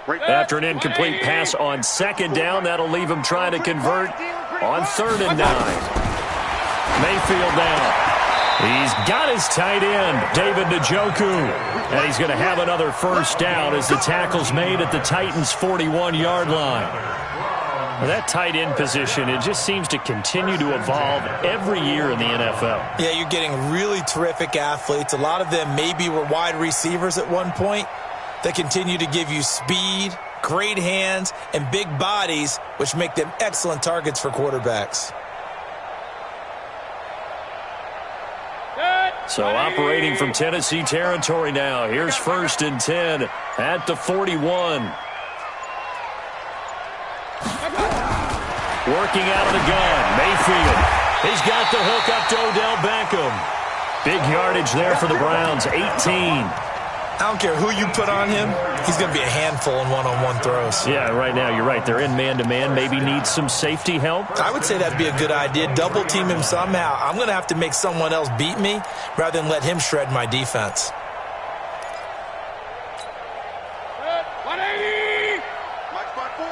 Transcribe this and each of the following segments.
After an incomplete pass on second down, that'll leave him trying to convert on 3rd and 9. Mayfield now. He's got his tight end, David Njoku. And he's going to have another first down as the tackle's made at the Titans' 41-yard line. Well, that tight end position, it just seems to continue to evolve every year in the NFL. Yeah, you're getting really terrific athletes. A lot of them maybe were wide receivers at one point. They continue to give you speed, great hands, and big bodies, which make them excellent targets for quarterbacks. So operating from Tennessee territory now. Here's 1st and 10 at the 41. Working out of the gun, Mayfield. He's got the hook up to Odell Beckham. Big yardage there for the Browns, 18. I don't care who you put on him, he's going to be a handful in one-on-one throws. Yeah, right now you're right. They're in man-to-man. Maybe needs some safety help. I would say that'd be a good idea. Double team him somehow. I'm going to have to make someone else beat me rather than let him shred my defense. 180. Mike spot 4.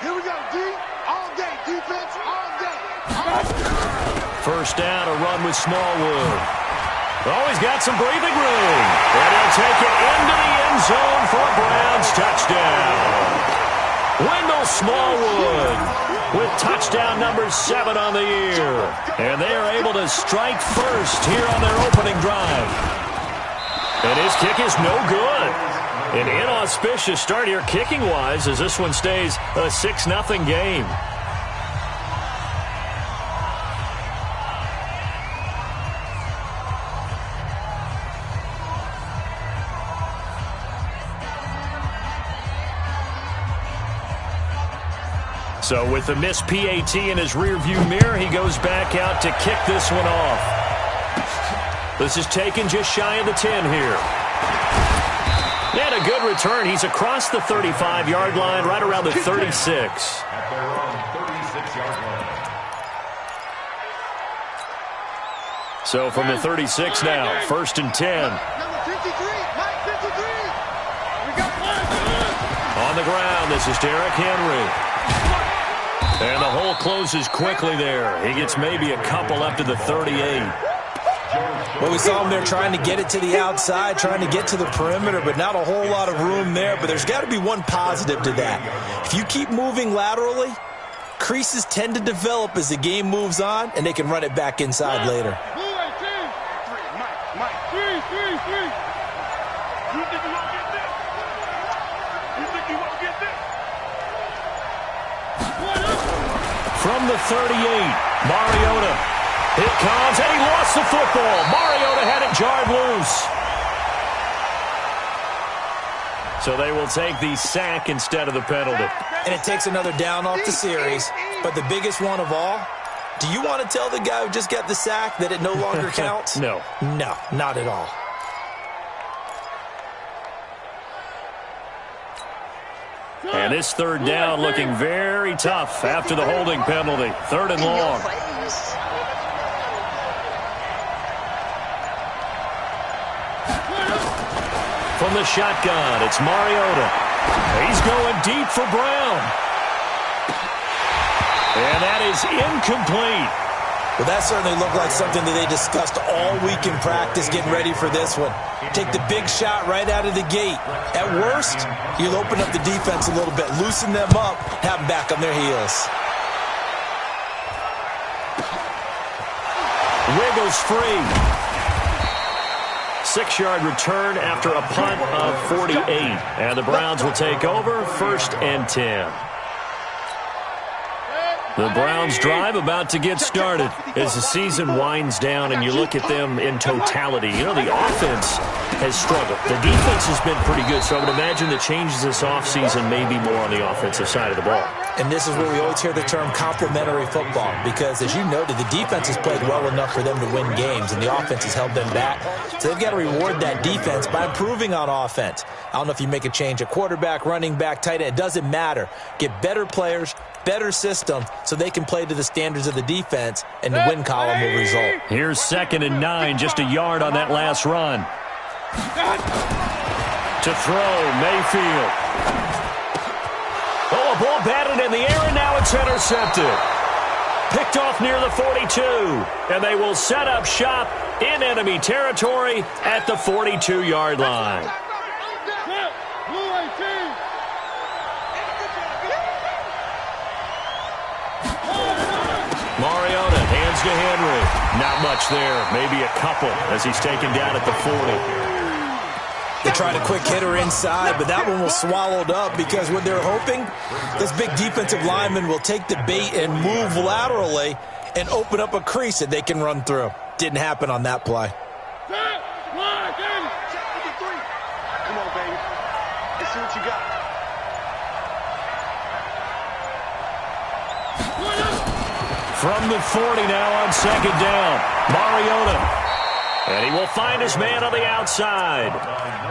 Here we go, D. All day. Defense all day. First down, a run with Smallwood. Oh, he's got some breathing room. And he'll take it into the end zone for a Browns touchdown. Wendell Smallwood with touchdown number 7 on the year. And they are able to strike first here on their opening drive. And his kick is no good. An inauspicious start here kicking-wise as this one stays a 6-0 game. So with the missed PAT in his rearview mirror, he goes back out to kick this one off. This is taken just shy of the 10 here. And a good return. He's across the 35-yard line, right around the 36. So from the 36 now, 1st and 10. On the ground, this is Derrick Henry. And the hole closes quickly there. He gets maybe a couple up to the 38. Well, we saw him there trying to get it to the outside, trying to get to the perimeter, but not a whole lot of room there. But there's got to be one positive to that. If you keep moving laterally, creases tend to develop as the game moves on, and they can run it back inside later. From the 38, Mariota. It comes, and he lost the football. Mariota had it jarred loose. So they will take the sack instead of the penalty. And it takes another down off the series. But the biggest one of all, do you want to tell the guy who just got the sack that it no longer counts? No. No, not at all. And this 3rd down looking very tough after the holding penalty. 3rd and long. From the shotgun, it's Mariota. He's going deep for Brown. And that is incomplete. Well, that certainly looked like something that they discussed all week in practice getting ready for this one. Take the big shot right out of the gate. At worst, you'll open up the defense a little bit, loosen them up, have them back on their heels. Wiggles free. 6-yard return after a punt of 48. And the Browns will take over 1st and 10. The Browns drive about to get started as the season winds down and you look at them in totality. You know, the offense has struggled. The defense has been pretty good, so I would imagine the changes this offseason may be more on the offensive side of the ball. And this is where we always hear the term complementary football because, as you noted, the defense has played well enough for them to win games, and the offense has held them back. So they've got to reward that defense by improving on offense. I don't know if you make a change at quarterback, running back, tight end. It doesn't matter. Get better players, better system, so they can play to the standards of the defense, and the win column will result. Here's 2nd and 9, just a yard on that last run. To throw, Mayfield. Oh, a ball batted in the air, and now it's intercepted. Picked off near the 42, and they will set up shop in enemy territory at the 42-yard line. Mariota hands to Henry. Not much there. Maybe a couple as he's taken down at the 40. They tried a quick hitter inside, but that one was swallowed up because what they're hoping, this big defensive lineman will take the bait and move laterally and open up a crease that they can run through. Didn't happen on that play. Come on, baby. Let's see what you got. From the 40 now on second down, Mariota. And he will find his man on the outside.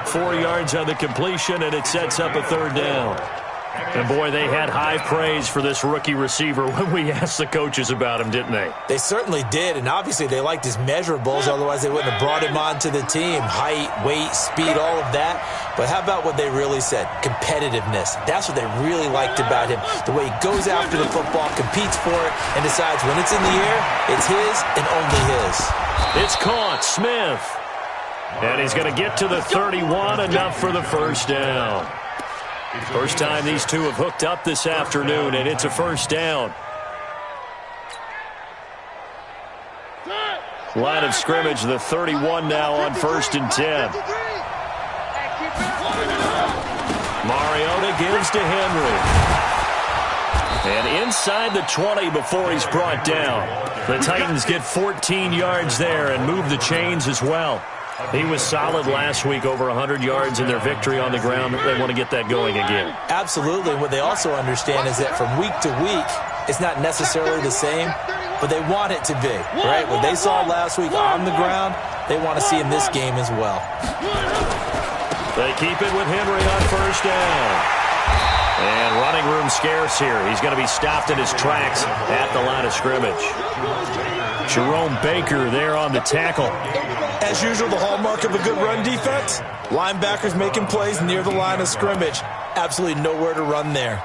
4 yards on the completion, and it sets up a third down. And, boy, they had high praise for this rookie receiver when we asked the coaches about him, didn't they? They certainly did, and obviously they liked his measurables. Otherwise, they wouldn't have brought him onto the team. Height, weight, speed, all of that. But how about what they really said? Competitiveness. That's what they really liked about him. The way he goes after the football, competes for it, and decides when it's in the air, it's his and only his. It's caught. Smith. And he's going to get to the 31, enough for the first down. First time these two have hooked up this afternoon, and it's a first down. Line of scrimmage, the 31 now on 1st and 10. Mariota gives to Henry. And inside the 20 before he's brought down. The Titans get 14 yards there and move the chains as well. He was solid last week, over 100 yards in their victory on the ground. They want to get that going again. Absolutely. What they also understand is that from week to week, it's not necessarily the same, but they want it to be, right? What they saw last week on the ground, they want to see in this game as well. They keep it with Henry on first down. And running room scarce here. He's going to be stopped in his tracks at the line of scrimmage. Jerome Baker there on the tackle. As usual, the hallmark of a good run defense, linebackers making plays near the line of scrimmage. Absolutely nowhere to run there.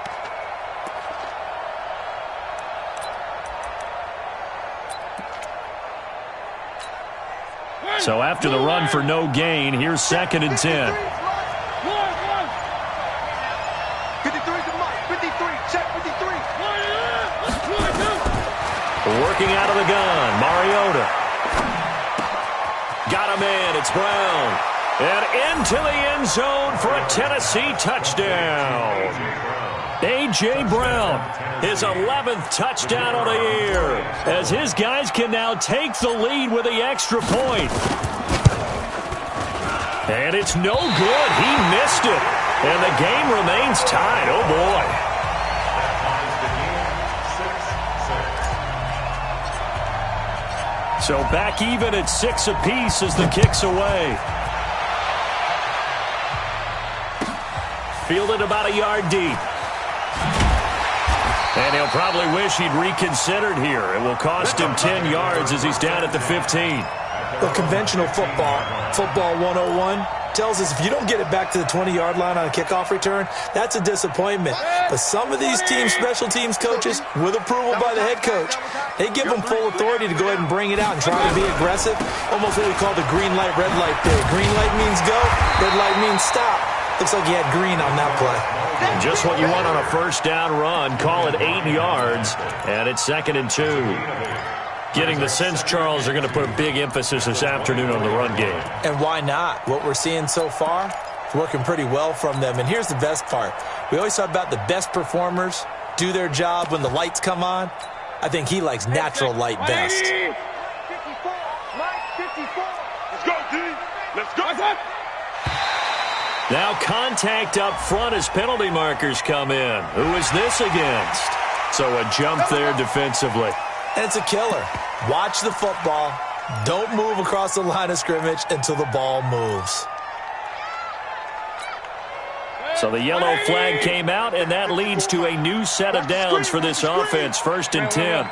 So after the run for no gain, here's 2nd and 10. 53 to Mike. 53. Check 53. Working out of the gun, Mariota. Got a man, it's Brown. And into the end zone for a Tennessee touchdown. A.J. Brown, his 11th touchdown of the year, as his guys can now take the lead with the extra point. And it's no good. He missed it. And the game remains tied. Oh, boy. So back even at 6 apiece as the kick's away. Fielded about a yard deep. And he'll probably wish he'd reconsidered here. It will cost him 10 yards as he's down at the 15. Well, conventional football 101, tells us if you don't get it back to the 20-yard line on a kickoff return, that's a disappointment. But some of these teams, special teams coaches, with approval by the head coach, they give them full authority to go ahead and bring it out and try to be aggressive. Almost what we call the green light, red light theory. Green light means go, red light means stop. Looks like he had green on that play. And just what you want on a first down run. Call it 8 yards, and it's 2nd and 2. Getting the sense, Charles, are going to put a big emphasis this afternoon on the run game. And why not? What we're seeing so far is working pretty well from them. And here's the best part. We always talk about the best performers do their job when the lights come on. I think he likes natural light best. 54. Mike, 54. Let's go, D. Let's go. Now contact up front as penalty markers come in. Who is this against? So a jump there defensively. And it's a killer. Watch the football. Don't move across the line of scrimmage until the ball moves. So the yellow flag came out, and that leads to a new set of downs for this offense. 1st and 10.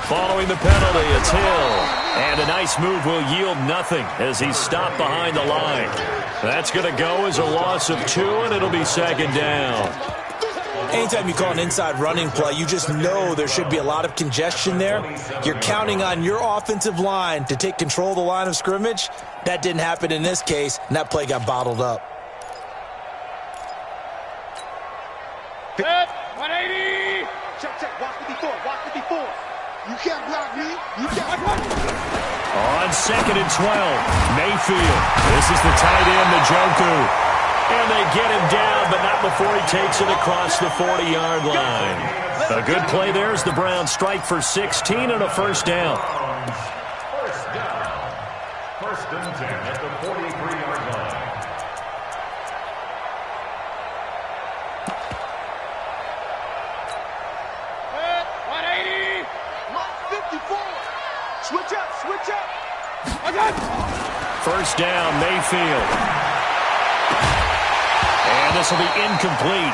Following the penalty, it's Hill. And a nice move will yield nothing as he's stopped behind the line. That's going to go as a loss of 2, and it'll be second down. Anytime you call an inside running play, you just know there should be a lot of congestion there. You're counting on your offensive line to take control of the line of scrimmage. That didn't happen in this case, and that play got bottled up. Hit, 180. Check. Watch 54. You can't block me. You can't block me. On 2nd and 12, Mayfield. This is the tight end, Njoku. And they get him down, but not before he takes it across the 40-yard line. A good play there as the Browns strike for 16 and a first down. First and 10 at the 43-yard line. Hit, 180. 54. Switch up. First down, Mayfield. And this will be incomplete.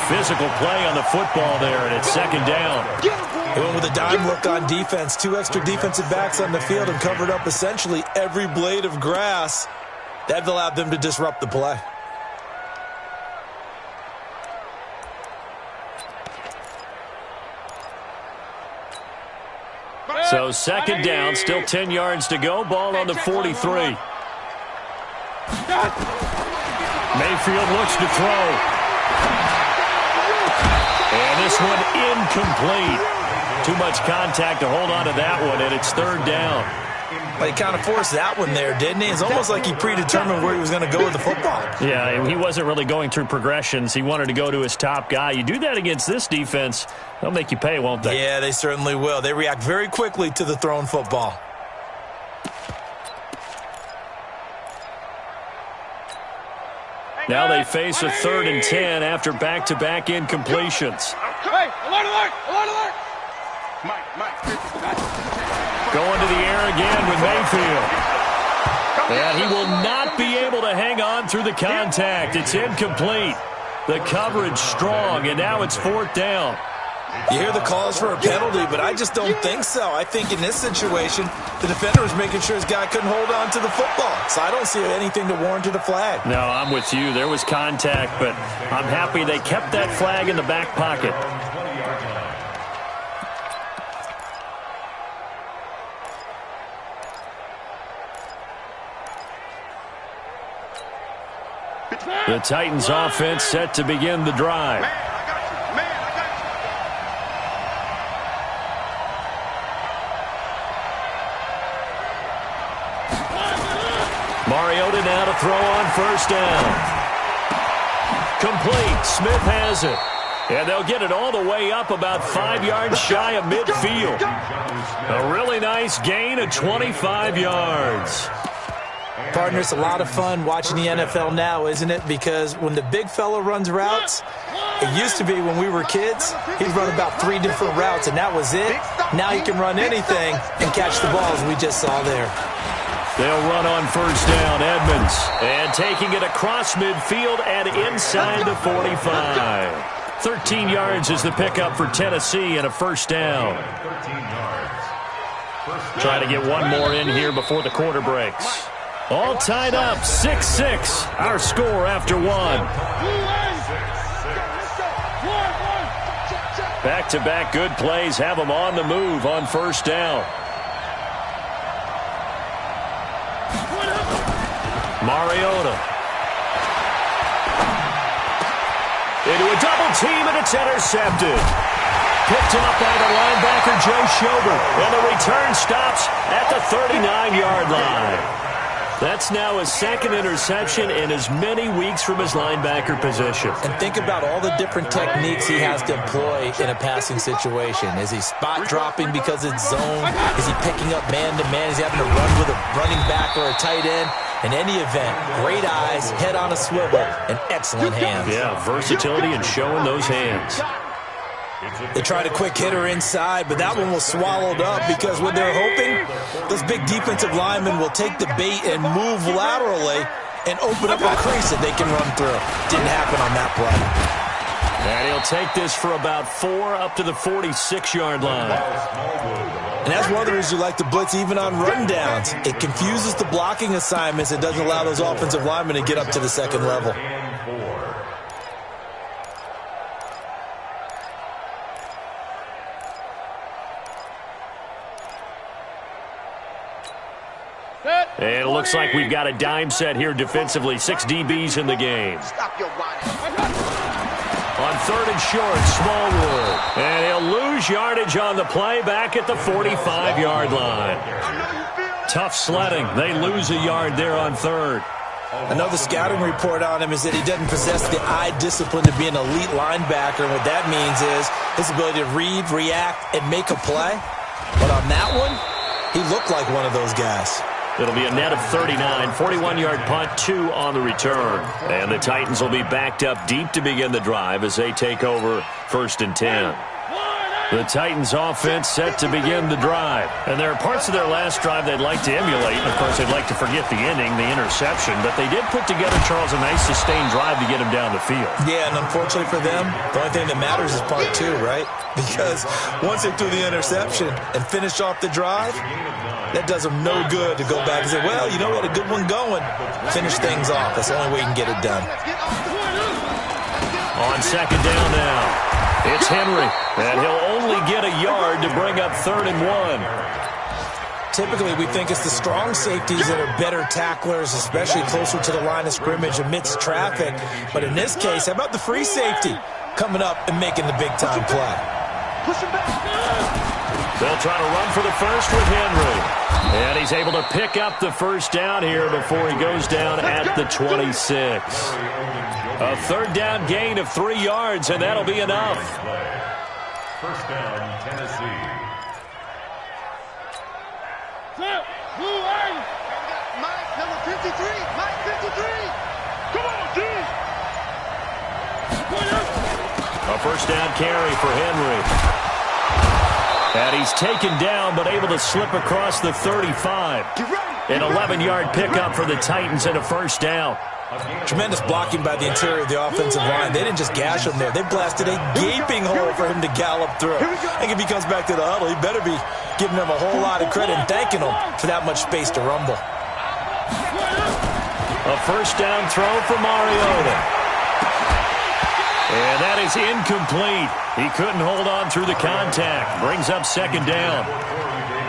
Physical play on the football there, and it's second down. They went with a dime look on defense. 2 extra defensive backs on the field and covered up essentially every blade of grass. That allowed them to disrupt the play. So second down, still 10 yards to go. Ball on the 43. Mayfield looks to throw. And this one incomplete. Too much contact to hold on to that one, and it's third down. But he kind of forced that one there, didn't he? It's almost like he predetermined where he was going to go with the football. Yeah, he wasn't really going through progressions. He wanted to go to his top guy. You do that against this defense, they'll make you pay, won't they? Yeah, they certainly will. They react very quickly to the thrown football. Now they face a 3rd and 10 after back-to-back incompletions. Hey, alert. Mike. Going to the air again with Mayfield. And he will not be able to hang on through the contact. It's incomplete. The coverage strong, and now it's 4th down. You hear the calls for a penalty, but I just don't think so. I think in this situation, the defender was making sure his guy couldn't hold on to the football. So I don't see anything to warrant a flag. No, I'm with you. There was contact, but I'm happy they kept that flag in the back pocket. The Titans offense set to begin the drive. Mariota now to throw on first down. Complete. Smith has it. And they'll get it all the way up about 5 yards shy of midfield. A really nice gain of 25 yards. Partner, it's a lot of fun watching the NFL now, isn't it? Because when the big fella runs routes, it used to be when we were kids, he'd run about 3 different routes, and that was it. Now he can run anything and catch the balls we just saw there. They'll run on first down, Edmonds. And taking it across midfield and inside the 45. 13 yards is the pickup for Tennessee and a first down. 13 yards. Try to get one more in here before the quarter breaks. All tied up, 6-6. Our score after one. Back-to-back good plays have them on the move on first down. Mariota. Into a double team, and it's intercepted. Picked off by the linebacker, Joe Schobert. And the return stops at the 39-yard line. That's now his 2nd interception in as many weeks from his linebacker position. And think about all the different techniques he has to employ in a passing situation. Is he spot dropping because it's zone? Is he picking up man-to-man? Is he having to run with a running back or a tight end? In any event, great eyes, head on a swivel, and excellent hands. Yeah, versatility and showing those hands. They tried a quick hitter inside, but that one was swallowed up because what they're hoping, those big defensive linemen will take the bait and move laterally and open up a crease that they can run through. Didn't happen on that play. And he'll take this for about 4 up to the 46-yard line. And that's one of the reasons you like to blitz even on rundowns. It confuses the blocking assignments. It doesn't allow those offensive linemen to get up to the second level. And it looks like we've got a dime set here defensively. 6 DBs in the game. Stop your whining. On 3rd and short, Smallwood. And he'll lose yardage on the play back at the 45-yard line. Tough sledding. They lose a yard there on 3rd. Another scouting report on him is that he doesn't possess the eye discipline to be an elite linebacker. And what that means is his ability to read, react, and make a play. But on that one, he looked like one of those guys. It'll be a net of 39, 41-yard punt, 2 on the return. And the Titans will be backed up deep to begin the drive as they take over 1st and 10. The Titans offense set to begin the drive. And there are parts of their last drive they'd like to emulate. Of course, they'd like to forget the ending, the interception. But they did put together, Charles, a nice sustained drive to get him down the field. Yeah, and unfortunately for them, the only thing that matters is part 2, right? Because once they threw the interception and finished off the drive, that does them no good to go back and say, well, you know, we had a good one going. Finish things off. That's the only way you can get it done. On 2nd down now, it's Henry. And he'll only get a yard to bring up 3rd and 1. Typically, we think it's the strong safeties that are better tacklers, especially closer to the line of scrimmage amidst traffic. But in this case, how about the free safety coming up and making the big-time play? Push him back. They'll try to run for the first with Henry. And he's able to pick up the first down here before he goes down at the 26. A 3rd down gain of 3 yards, and that'll be enough. 1st down, Tennessee. Mike, number 53. Mike, 53. Come on, D. A 1st down carry for Henry. And he's taken down, but able to slip across the 35. An 11-yard pickup for the Titans and a 1st down. Tremendous blocking by the interior of the offensive line. They didn't just gash him there. They blasted a gaping hole for him to gallop through. I think if he comes back to the huddle, he better be giving them a whole lot of credit and thanking them for that much space to rumble. A 1st down throw for Mariota. And that is incomplete. He couldn't hold on through the contact. Brings up 2nd down.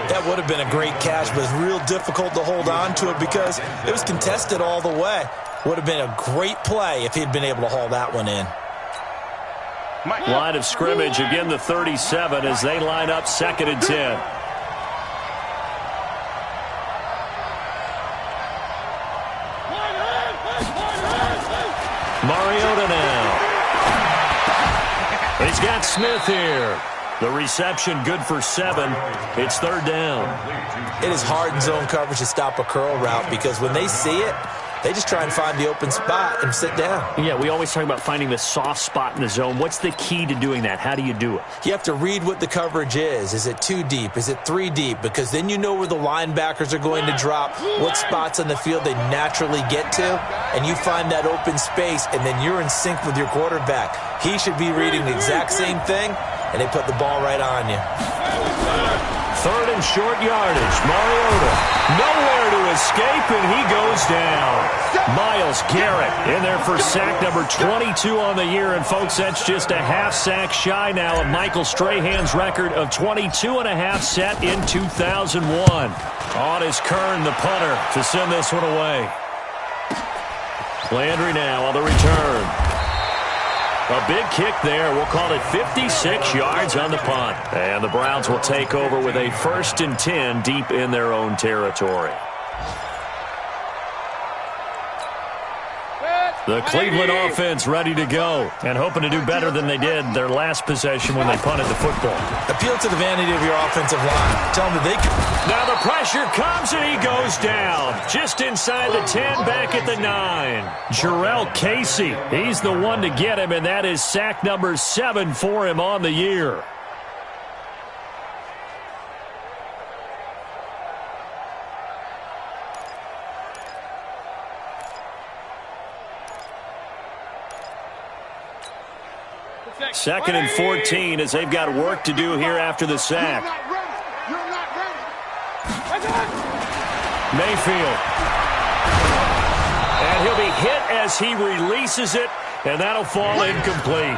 That would have been a great catch, but it's real difficult to hold on to it because it was contested all the way. Would have been a great play if he'd been able to haul that one in. Line of scrimmage, again the 37 as they line up 2nd and 10. Mariota now. He's got Smith here. The reception good for 7. It's 3rd down. It is hard in zone coverage to stop a curl route because when they see it, they just try and find the open spot and sit down. Yeah, we always talk about finding the soft spot in the zone. What's the key to doing that? How do you do it? You have to read what the coverage is. Is it 2 deep? Is it 3 deep? Because then you know where the linebackers are going to drop, what spots on the field they naturally get to, and you find that open space, and then you're in sync with your quarterback. He should be reading the exact same thing, and they put the ball right on you. 3rd and short yardage. Mariota nowhere to escape, and he goes down. Myles Garrett in there for sack number 22 on the year. And, folks, that's just a half sack shy now of Michael Strahan's record of 22 and a half set in 2001. On is Kern, the punter, to send this one away. Landry now on the return. A big kick there. We'll call it 56 yards on the punt. And the Browns will take over with a 1st and 10 deep in their own territory. The Cleveland offense ready to go and hoping to do better than they did their last possession when they punted the football. Appeal to the vanity of your offensive line. Tell them that they can. Now the pressure comes and he goes down. Just inside the 10, back at the 9. Jarrell Casey, he's the one to get him, and that is sack number 7 for him on the year. 2nd and 14 as they've got work to do here after the sack. You're not ready. Mayfield. And he'll be hit as he releases it, and that'll fall incomplete.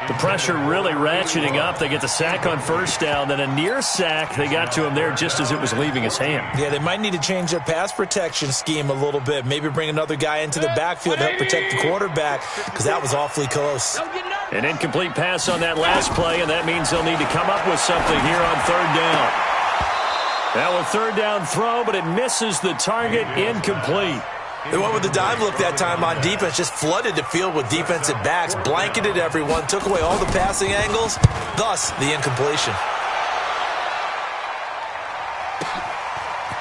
The pressure really ratcheting up. They get the sack on first down, then a near sack. They got to him there just as it was leaving his hand. Yeah, they might need to change their pass protection scheme a little bit. Maybe bring another guy into the backfield to help protect the quarterback, because that was awfully close. An incomplete pass on that last play, and that means they'll need to come up with something here on 3rd down. Now a 3rd down throw, but it misses the target, incomplete. They went with the dive look that time on defense, just flooded the field with defensive backs, blanketed everyone, took away all the passing angles, thus the incompletion.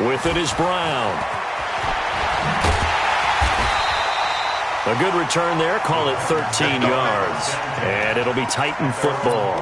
With it is Brown. A good return there, call it 13 yards. And it'll be Titan football.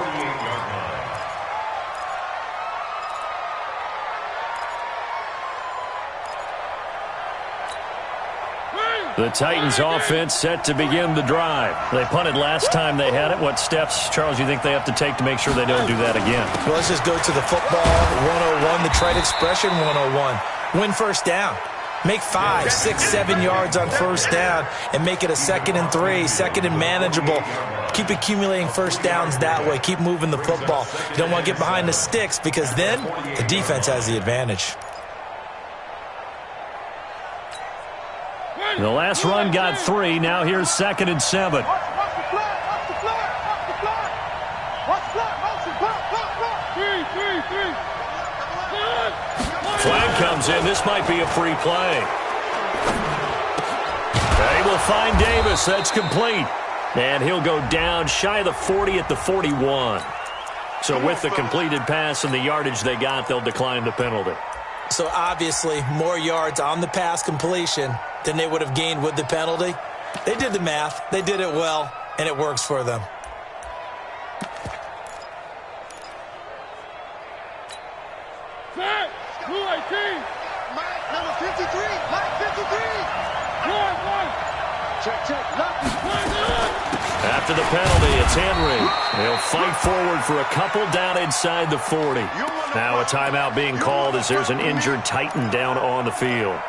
The Titans offense set to begin the drive. They punted last time they had it. What steps, Charles, do you think they have to take to make sure they don't do that again? Well, let's just go to the football 101, the trite expression 101. Win first down. Make 5, 6, 7 yards on first down and make it a 2nd and 3, 2nd and manageable. Keep accumulating first downs that way. Keep moving the football. You don't want to get behind the sticks because then the defense has the advantage. The last run got 3. Now here's 2nd and 7. Watch the flag, watch the flag, watch the flag. Watch the flag, motion, block. Flag comes in. This might be a free play. They will find Davis. That's complete. And he'll go down shy of the 40 at the 41. So with the completed pass and the yardage they got, they'll decline the penalty. So obviously more yards on the pass completion than they would have gained with the penalty. They did the math. They did it well, and it works for them. Set, 218. Mike, number 53. Mike, 53. One. Check. Left. After the penalty, it's Henry. They'll fight forward for a couple down inside the 40. Now a timeout being called as there's an injured Titan down on the field.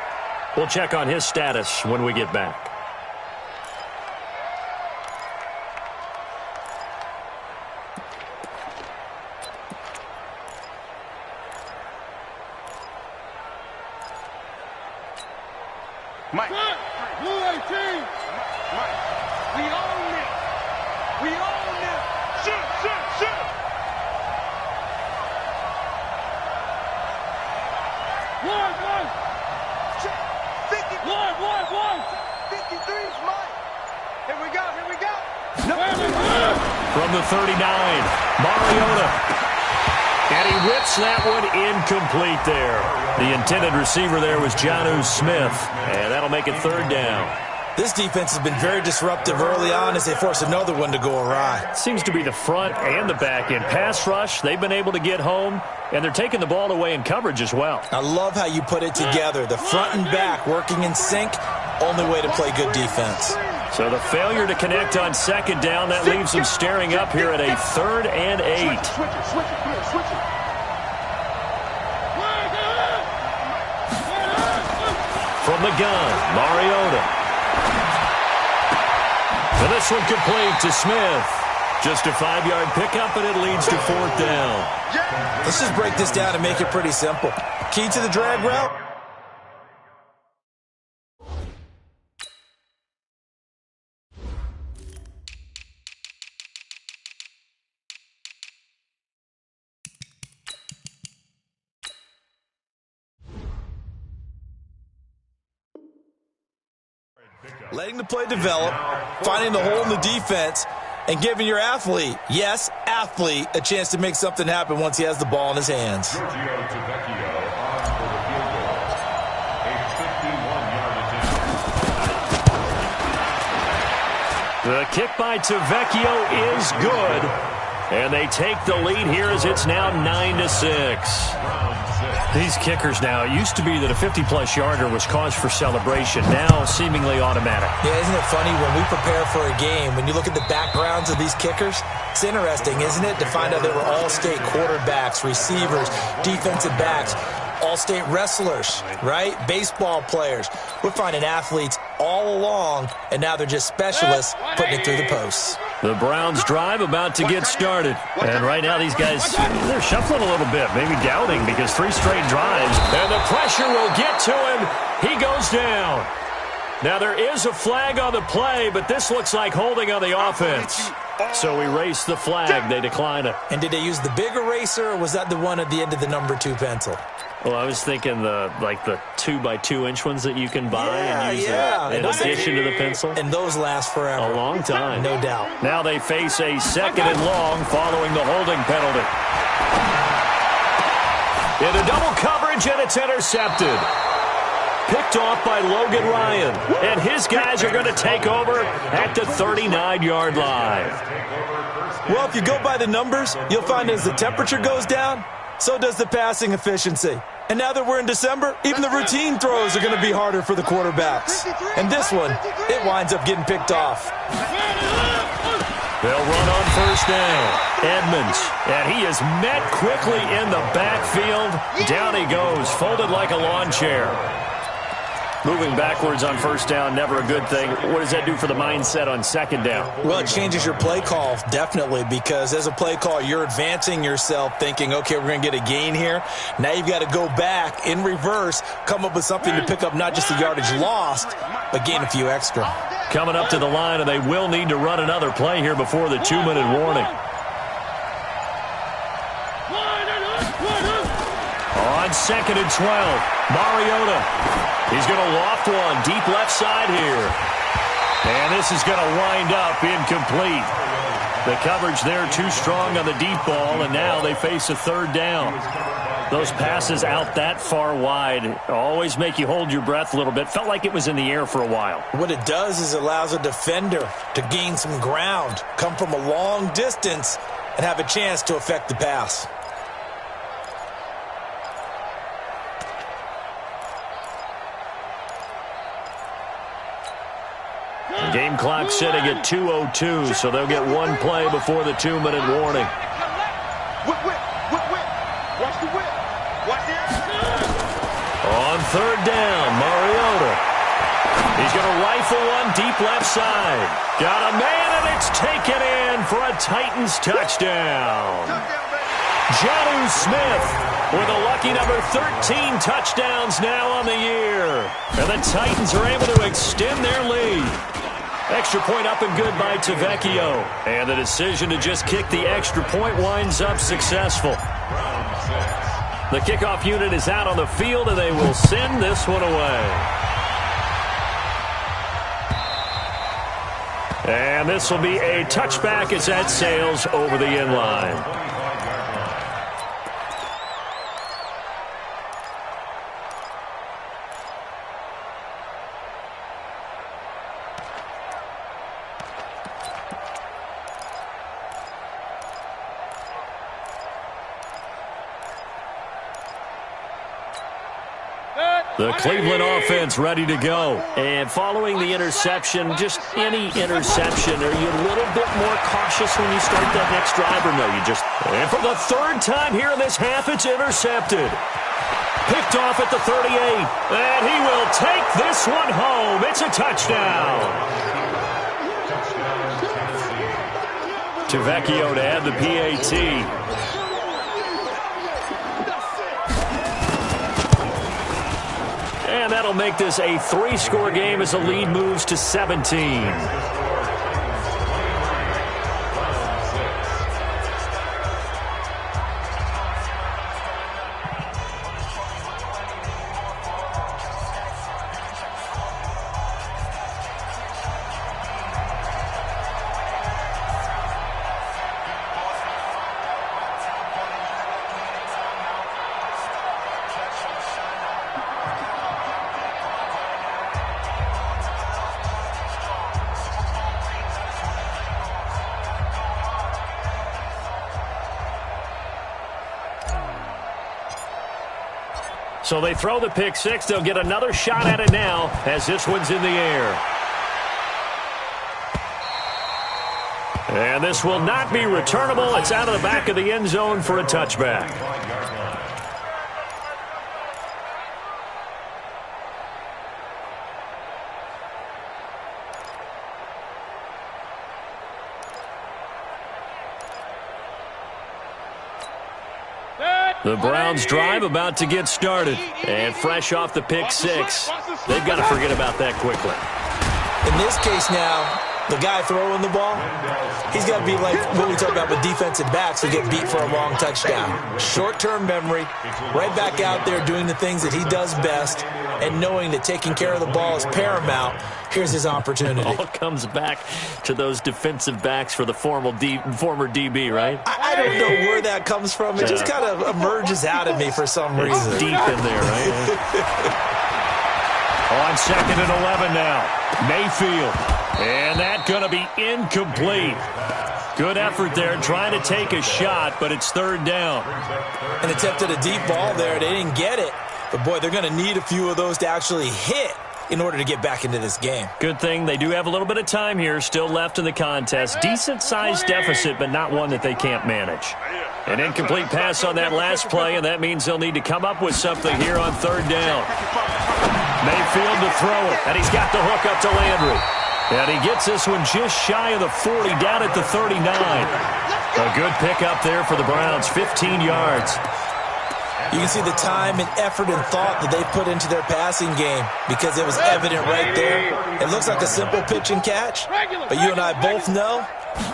We'll check on his status when we get back. Mike. 218. Mike. We own it. Shoot. 1. 53's Mike. Here we go. From the 39, Mariota. And he whips that one incomplete there. The intended receiver there was Jonnu Smith. And that'll make it 3rd down. This defense has been very disruptive early on as they force another one to go awry. Seems to be the front and the back end. Pass rush, they've been able to get home, and they're taking the ball away in coverage as well. I love how you put it together. The front and back working in sync, only way to play good defense. So the failure to connect on 2nd down, that leaves them staring up here at a 3rd and 8. Switch it. From the gun, Mariota. And this one complete to Smith. Just a 5-yard pickup, and it leads to 4th down. Let's just break this down and make it pretty simple. Key to the drag route? Letting the play develop, finding the hole in the defense, and giving your athlete, yes, athlete, a chance to make something happen once he has the ball in his hands. The kick by Tavecchio is good, and they take the lead here as it's now 9-6. These kickers now, it used to be that a 50-plus yarder was cause for celebration. Now, seemingly automatic. Yeah, isn't it funny when we prepare for a game, when you look at the backgrounds of these kickers, it's interesting, isn't it, to find out they were all-state quarterbacks, receivers, defensive backs, all-state wrestlers, right? Baseball players. We're finding athletes all along, and now they're just specialists putting it through the posts. The Browns drive about to get started. And right now these guys, they're shuffling a little bit, maybe doubting because 3 straight drives. And the pressure will get to him. He goes down. Now there is a flag on the play, but this looks like holding on the offense. So erase the flag. They decline it. And did they use the big eraser, or was that the one at the end of the number 2 pencil? Well, I was thinking the 2x2-inch ones that you can buy and use in addition to the pencil. And those last forever. A long time. No doubt. Now they face a 2nd and long following the holding penalty. Into double coverage, and it's intercepted. Picked off by Logan Ryan. And his guys are going to take over at the 39-yard line. Well, if you go by the numbers, you'll find as the temperature goes down, so does the passing efficiency. And now that we're in December, even the routine throws are going to be harder for the quarterbacks. And this one, it winds up getting picked off. They'll run on first down. Edmonds, and he is met quickly in the backfield. Down he goes, folded like a lawn chair. Moving backwards on first down, never a good thing. What does that do for the mindset on 2nd down? Well, it changes your play call, definitely, because as a play call, you're advancing yourself thinking, okay, we're going to get a gain here. Now you've got to go back in reverse, come up with something to pick up not just the yardage lost, but gain a few extra. Coming up to the line, and they will need to run another play here before the 2-minute warning. On 2nd and 12, Mariota. He's going to loft one deep left side here. And this is going to wind up incomplete. The coverage there too strong on the deep ball, and now they face a 3rd down. Those passes out that far wide always make you hold your breath a little bit. Felt like it was in the air for a while. What it does is it allows a defender to gain some ground, come from a long distance, and have a chance to affect the pass. Game clock sitting at 2:02, so they'll get one play before the 2-minute warning. Whip. Watch the whip. Watch the On 3rd down, Mariota. He's going to rifle one deep left side. Got a man, and it's taken in for a Titans touchdown. Jonnu Smith with a lucky number 13 touchdowns now on the year. And the Titans are able to extend their lead. Extra point up and good by Tavecchio. And the decision to just kick the extra point winds up successful. The kickoff unit is out on the field, and they will send this one away. And this will be a touchback as that sails over the end line. The Cleveland offense ready to go. And following the interception, just any interception, are you a little bit more cautious when you start that next drive, or no, you just... And for the 3rd time here in this half, it's intercepted. Picked off at the 38. And he will take this one home. It's a touchdown. Tavecchio to add the PAT. And that'll make this a 3-score game as the lead moves to 17. So they throw the pick six. They'll get another shot at it now as this one's in the air. And this will not be returnable. It's out of the back of the end zone for a touchback. The Browns drive about to get started. And fresh off the pick six, they've got to forget about that quickly. In this case now, the guy throwing the ball, he's got to be like what we talk about with defensive backs who get beat for a long touchdown. Short-term memory, right back out there doing the things that he does best, and knowing that taking care of the ball is paramount. Here's his opportunity. It all comes back to those defensive backs for the former DB, right? I don't know where that comes from. It just kind of emerges out of me for some reason. It's deep in there, right? On 2nd and 11 now. Mayfield. And that's going to be incomplete. Good effort there trying to take a shot, but it's 3rd down. An attempt at a deep ball there. They didn't get it. But, boy, they're going to need a few of those to actually hit in order to get back into this game. Good thing they do have a little bit of time here still left in the contest. Decent-sized deficit, but not one that they can't manage. An incomplete pass on that last play, and that means they'll need to come up with something here on 3rd down. Mayfield to throw it, and he's got the hook up to Landry. And he gets this one just shy of the 40, down at the 39. A good pickup there for the Browns, 15 yards. You can see the time and effort and thought that they put into their passing game because it was evident right there. It looks like a simple pitch and catch, but you and I both know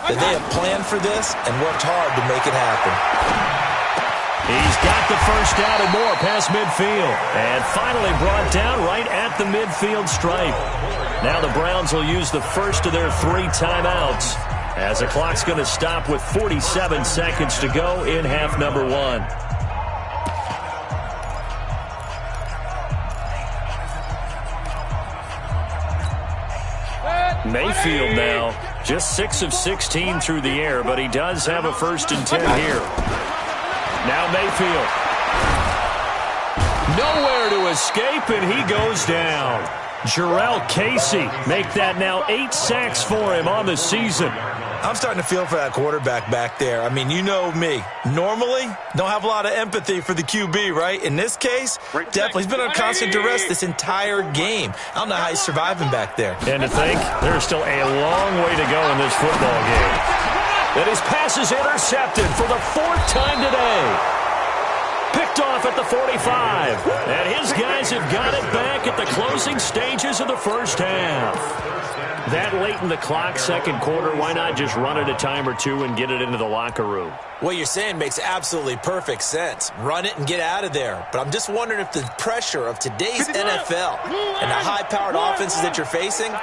that they have planned for this and worked hard to make it happen. He's got the first down and more past midfield. And finally brought down right at the midfield stripe. Now the Browns will use the first of their 3 timeouts as the clock's going to stop with 47 seconds to go in half number 1. Mayfield now just 6 of 16 through the air, but he does have a 1st and 10 here. Now Mayfield. Nowhere to escape, and he goes down. Jarrell Casey make that now 8 sacks for him on the season. I'm starting to feel for that quarterback back there. I mean, you know me. Normally, don't have a lot of empathy for the QB, right? In this case, definitely. He's been on constant duress this entire game. I don't know how he's surviving back there. And to think, there's still a long way to go in this football game. And his pass is intercepted for the 4th time today. Picked off at the 45. And his guys have got it back at the closing stages of the first half. That late in the clock, second quarter, why not just run it a time or two and get it into the locker room? What you're saying makes absolutely perfect sense. Run it and get out of there. But I'm just wondering if the pressure of today's NFL and the high-powered offenses that you're facing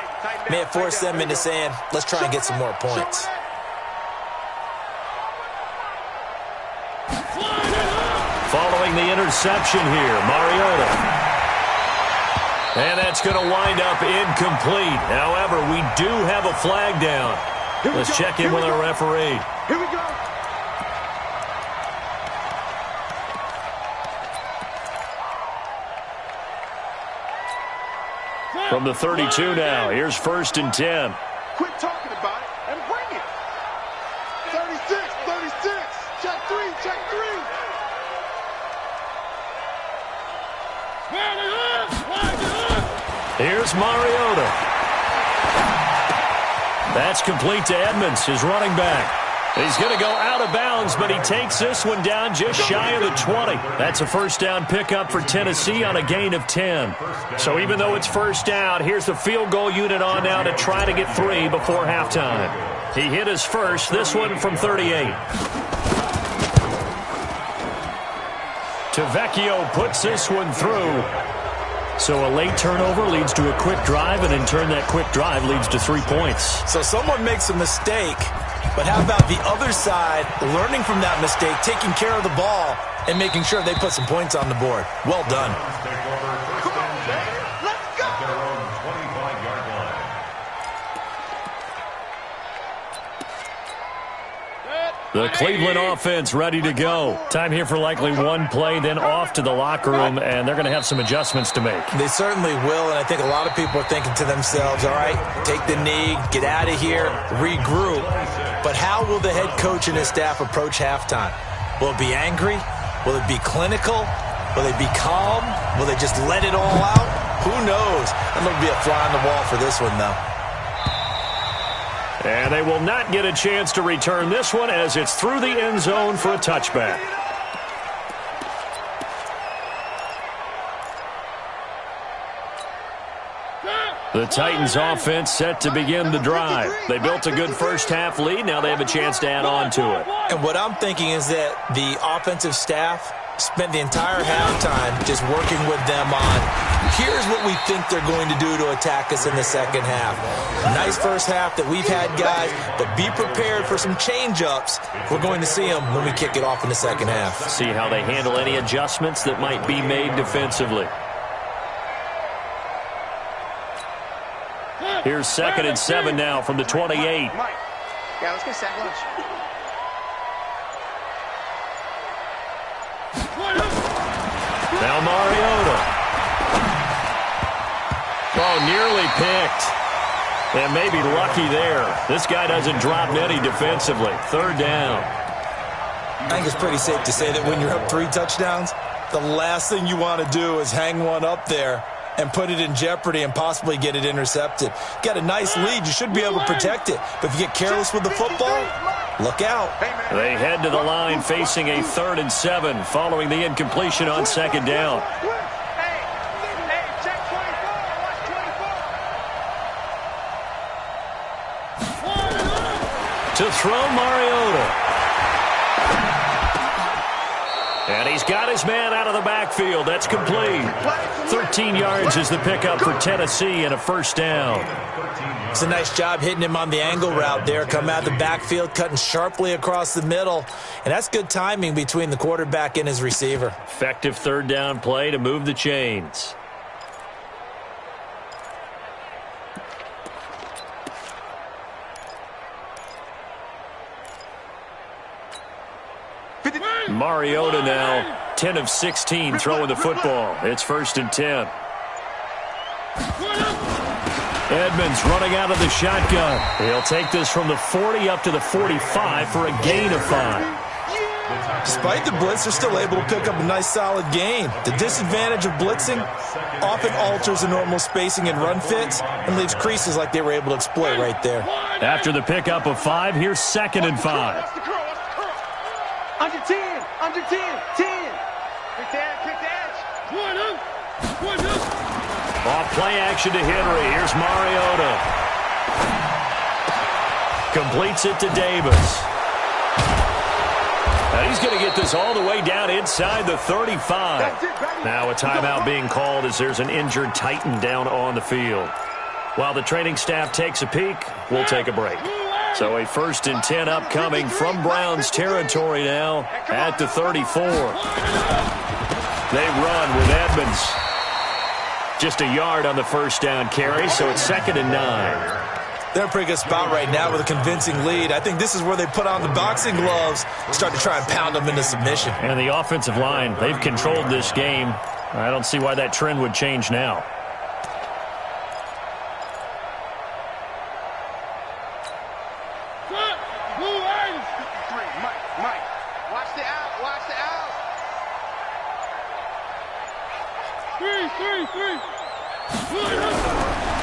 may have forced them into saying, let's try and get some more points. Following the interception here, Mariota. And that's going to wind up incomplete. However, we do have a flag down. Let's check in with our referee. Here we go. From the 32 now, here's 1st and 10. Quit talking about it and bring it. 36, 36. Check 3, check 3. Here's Mariota. That's complete to Edmonds, his running back. He's going to go out of bounds, but he takes this one down just shy of the 20. That's a 1st down pickup for Tennessee on a gain of 10. So even though it's 1st down, here's the field goal unit on now to try to get 3 before halftime. He hit his first, this one from 38. Tavecchio puts this one through. So a late turnover leads to a quick drive, and in turn that quick drive leads to 3 points. So someone makes a mistake, but how about the other side learning from that mistake, taking care of the ball, and making sure they put some points on the board? Well done. Come on, man. Let's go. Their own 25-yard line. The Cleveland offense ready to go. Time here for likely one play, then off to the locker room, and they're going to have some adjustments to make. They certainly will, and I think a lot of people are thinking to themselves, all right, take the knee, get out of here, regroup. But how will the head coach and his staff approach halftime? Will it be angry? Will it be clinical? Will they be calm? Will they just let it all out? Who knows? I'm going to be a fly on the wall for this one, though. And they will not get a chance to return this one as it's through the end zone for a touchback. The Titans offense set to begin the drive. They built a good first-half lead. Now they have a chance to add on to it. And what I'm thinking is that the offensive staff spent the entire halftime just working with them on, here's what we think they're going to do to attack us in the second half. Nice first half that we've had, guys, but be prepared for some change-ups. We're going to see them when we kick it off in the second half. See how they handle any adjustments that might be made defensively. Here's 2nd and 7 now from the 28. Yeah, let's get sack lunch. Now Mariota. Oh, nearly picked. And maybe lucky there. This guy doesn't drop many defensively. 3rd down. I think it's pretty safe to say that when you're up 3 touchdowns, the last thing you want to do is hang one up there and put it in jeopardy and possibly get it intercepted. Got a nice lead. You should be able to protect it. But if you get careless with the football, look out. They head to the line facing a 3rd and 7 following the incompletion on 2nd down. Check 24. Watch 24. To throw Mariota. And he's got his man out of the backfield. That's complete. 13 yards is the pickup for Tennessee and a 1st down. It's a nice job hitting him on the angle route there. Come out of the backfield, cutting sharply across the middle. And that's good timing between the quarterback and his receiver. Effective 3rd down play to move the chains. Mariota now 10 of 16 throwing the football. It's 1st and 10. Edmonds running out of the shotgun. He'll take this from the 40 up to the 45 for a gain of 5. Despite the blitz, they're still able to pick up a nice solid gain. The disadvantage of blitzing often alters the normal spacing and run fits and leaves creases like they were able to exploit right there. After the pickup of 5, here's 2nd and 5. Under 10. Under 10. 10. Quick the edge. Off play action to Henry. Here's Mariota. Completes it to Davis. And he's going to get this all the way down inside the 35. Now a timeout being called as there's an injured Titan down on the field. While the training staff takes a peek, we'll take a break. So a 1st and 10 upcoming from Browns territory now at the 34. They run with Edmonds. Just a yard on the 1st down carry, so it's 2nd and 9. They're in a pretty good spot right now with a convincing lead. I think this is where they put on the boxing gloves and start to try and pound them into submission. And the offensive line, they've controlled this game. I don't see why that trend would change now.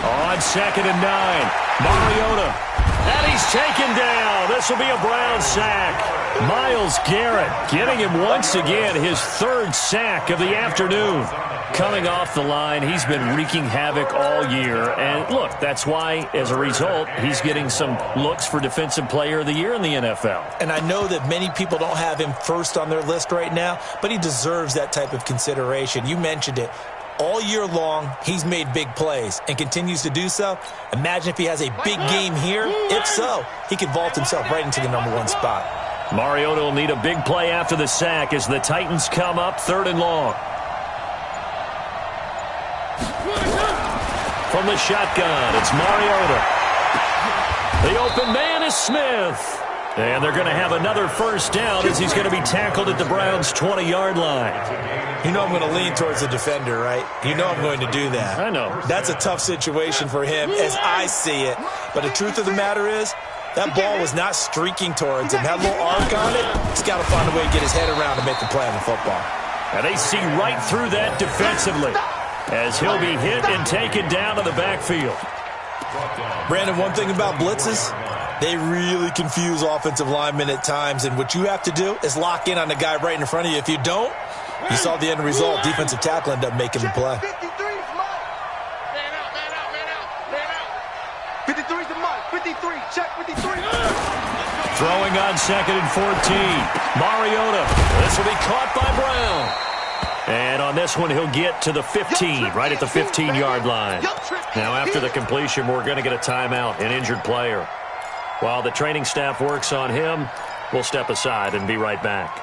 On 2nd and 9, Mariota. And he's taken down. This will be a Brown sack. Myles Garrett getting him once again, his 3rd sack of the afternoon. Coming off the line, he's been wreaking havoc all year. And look, that's why, as a result, he's getting some looks for Defensive Player of the Year in the NFL. And I know that many people don't have him first on their list right now, but he deserves that type of consideration. You mentioned it. All year long, he's made big plays and continues to do so. Imagine if he has a big game here. If so, he could vault himself right into the #1 spot. Mariota will need a big play after the sack as the Titans come up 3rd and long. From the shotgun, it's Mariota. The open man is Smith. And they're going to have another first down as he's going to be tackled at the Browns' 20-yard line. You know I'm going to lean towards the defender, right? You know I'm going to do that. I know. That's a tough situation for him as I see it. But the truth of the matter is, that ball was not streaking towards him. That little arc on it, he's got to find a way to get his head around and make the play on the football. And they see right through that defensively as he'll be hit and taken down to the backfield. Brandon, one thing about blitzes, they really confuse offensive linemen at times, and what you have to do is lock in on the guy right in front of you. If you don't, you saw the end result. Defensive tackle ended up making the play. 53's the mark. 53. Check 53. Throwing on 2nd and 14. Mariota. This will be caught by Brown. And on this one, he'll get to the 15, right at the 15-yard line. Now, after the completion, we're going to get a timeout, an injured player. While the training staff works on him, we'll step aside and be right back.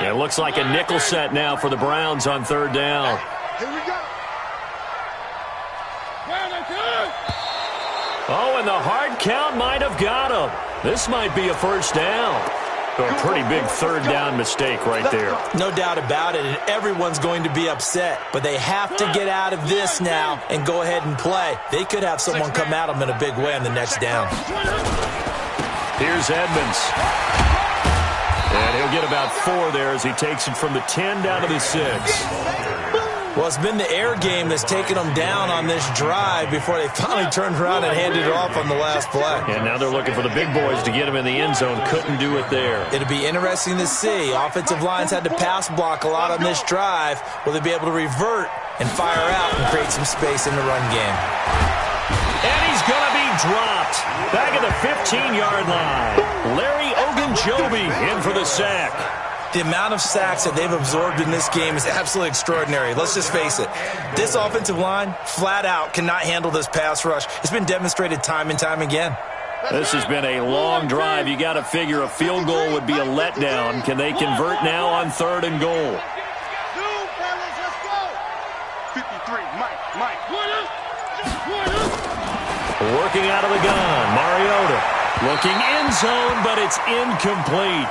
It looks like a nickel set now for the Browns on 3rd down. Here we go. Oh, and the hard count might have got him. This might be a first down. So a pretty big 3rd down mistake right there. No doubt about it, and everyone's going to be upset. But they have to get out of this now and go ahead and play. They could have someone come at them in a big way on the next down. Here's Edmonds. And he'll get about 4 there as he takes it from the 10 down to the 6. Well, it's been the air game that's taken them down on this drive before they finally turned around and handed it off on the last play. And now they're looking for the big boys to get him in the end zone. Couldn't do it there. It'll be interesting to see. Offensive lines had to pass block a lot on this drive. Will they be able to revert and fire out and create some space in the run game? And he's going to be dropped. Back at the 15-yard line. Larry Ogunjobi in for the sack. The amount of sacks that they've absorbed in this game is absolutely extraordinary. Let's just face it. This offensive line, flat out, cannot handle this pass rush. It's been demonstrated time and time again. This has been a long drive. You got to figure a field goal would be a letdown. Can they convert now on 3rd and goal? 53. Mike. Working out of the gun. Mariota looking end zone, but it's incomplete.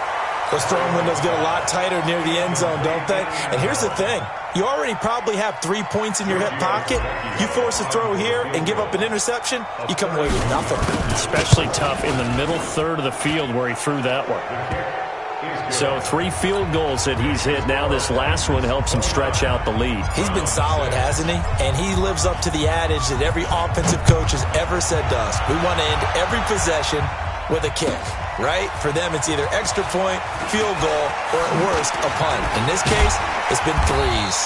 Those throwing windows get a lot tighter near the end zone, don't they? And here's the thing. You already probably have 3 points in your hip pocket. You force a throw here and give up an interception, you come away with nothing. Especially tough in the middle third of the field where he threw that one. So 3 field goals that he's hit. Now this last one helps him stretch out the lead. He's been solid, hasn't he? And he lives up to the adage that every offensive coach has ever said to us. We want to end every possession with a kick, right? For them, it's either extra point, field goal, or at worst, a punt. In this case, it's been 3s.